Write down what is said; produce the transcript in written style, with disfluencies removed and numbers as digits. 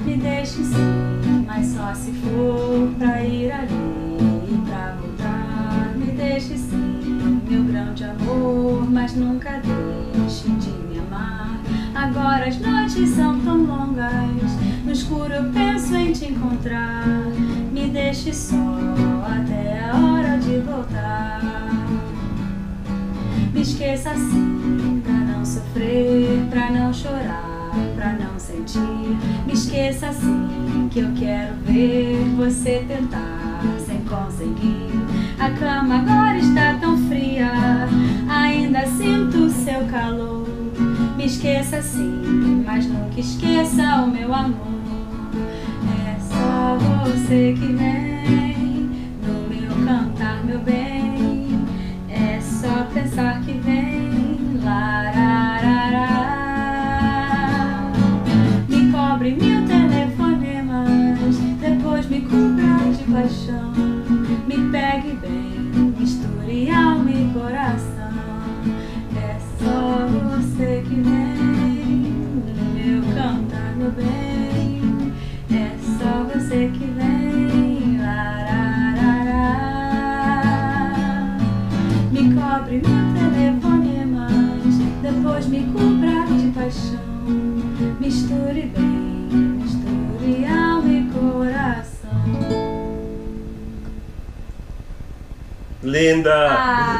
Me deixe sim, mas só se for pra ir ali e pra voltar. Me deixe sim, meu grande amor, mas nunca deixe de me amar. Agora as noites são tão longas, no escuro eu penso em te encontrar. Me deixe só até a hora de voltar. Me esqueça assim, pra não sofrer, pra não chorar, pra não sentir. Me esqueça assim, que eu quero ver você tentar sem conseguir. A cama agora está tão fria, ainda sinto seu calor. Me esqueça sim, mas nunca esqueça o meu amor. É só você que vem no meu cantar, meu bem. É só pensar que vem, lararará. Me cobre mil telefonemas, depois me cubra de paixão. Me pegue bem, misture alma e coração. É só você que vem no meu cantar, meu bem. É só você que vem, lararará. Me cobre mil telefonemas, depois me cubra de paixão. Misture bem, misture alma e coração. Linda! Ah.